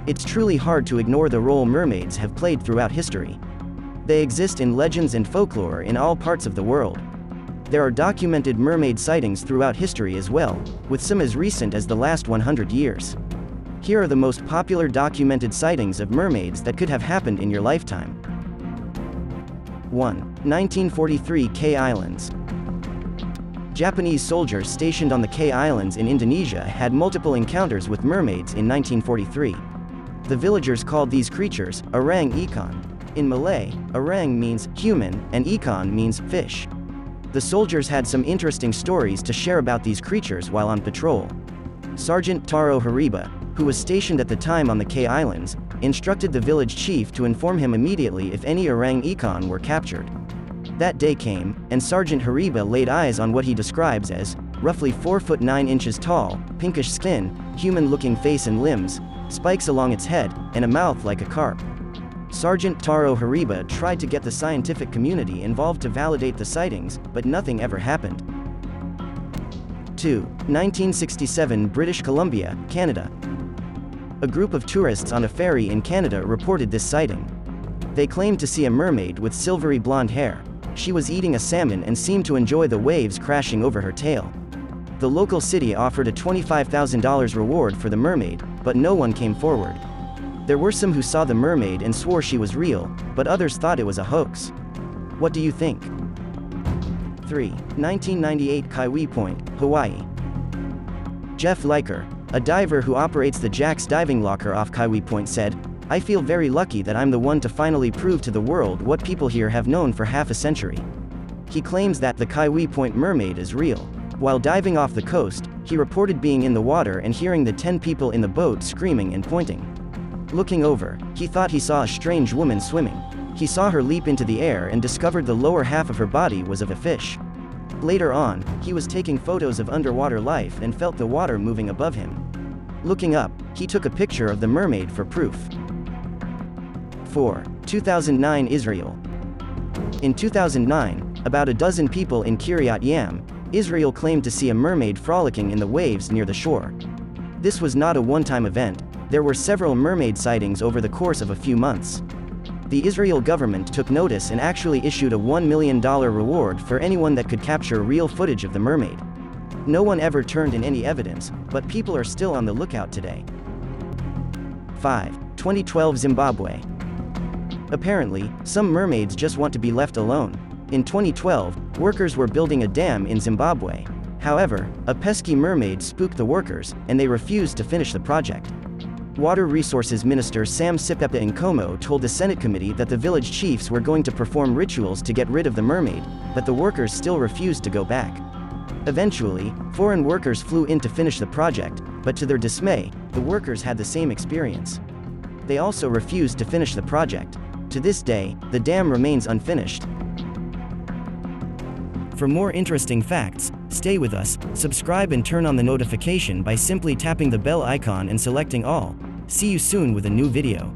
It's truly hard to ignore the role mermaids have played throughout history. They exist in legends and folklore in all parts of the world. There are documented mermaid sightings throughout history as well, with some as recent as the last 100 years. Here are the most popular documented sightings of mermaids that could have happened in your lifetime. 1. 1943 K Islands. Japanese soldiers stationed on the K Islands in Indonesia had multiple encounters with mermaids in 1943. The villagers called these creatures orang ikan. In Malay, orang means human, and ikan means fish. The soldiers had some interesting stories to share about these creatures while on patrol. Sergeant Taro Hariba, who was stationed at the time on the K Islands, instructed the village chief to inform him immediately if any orang ikan were captured. That day came, and Sergeant Hariba laid eyes on what he describes as roughly 4 foot 9 inches tall, pinkish skin, human-looking face and limbs, spikes along its head, and a mouth like a carp. Sergeant Taro Hariba tried to get the scientific community involved to validate the sightings, but nothing ever happened. 2. 1967 British Columbia, Canada. A group of tourists on a ferry in Canada reported this sighting. They claimed to see a mermaid with silvery blonde hair. She was eating a salmon and seemed to enjoy the waves crashing over her tail. The local city offered a $25,000 reward for the mermaid, but no one came forward. There were some who saw the mermaid and swore she was real, but others thought it was a hoax. What do you think? 3. 1998 Kauai Point, Hawaii. Jeff Liker, a diver who operates the Jack's diving locker off Kauai Point, said, "I feel very lucky that I'm the one to finally prove to the world what people here have known for half a century." He claims that the Kauai Point mermaid is real. While diving off the coast, he reported being in the water and hearing the 10 people in the boat screaming and pointing. Looking over, he thought he saw a strange woman swimming. He saw her leap into the air and discovered the lower half of her body was of a fish. Later on, he was taking photos of underwater life and felt the water moving above him. Looking up, he took a picture of the mermaid for proof. 4. 2009 Israel. In 2009, about a dozen people in Kiryat Yam, Israel claimed to see a mermaid frolicking in the waves near the shore. This was not a one-time event. There were several mermaid sightings over the course of a few months. The Israel government took notice and actually issued a $1 million reward for anyone that could capture real footage of the mermaid. No one ever turned in any evidence, but people are still on the lookout today. 5. 2012 Zimbabwe. Apparently, some mermaids just want to be left alone. In 2012, workers were building a dam in Zimbabwe. However, a pesky mermaid spooked the workers, and they refused to finish the project. Water Resources Minister Sam Sipepta Nkomo told the Senate committee that the village chiefs were going to perform rituals to get rid of the mermaid, but the workers still refused to go back. Eventually, foreign workers flew in to finish the project, but to their dismay, the workers had the same experience. They also refused to finish the project. To this day, the dam remains unfinished. For more interesting facts, stay with us, subscribe and turn on the notification by simply tapping the bell icon and selecting all. See you soon with a new video.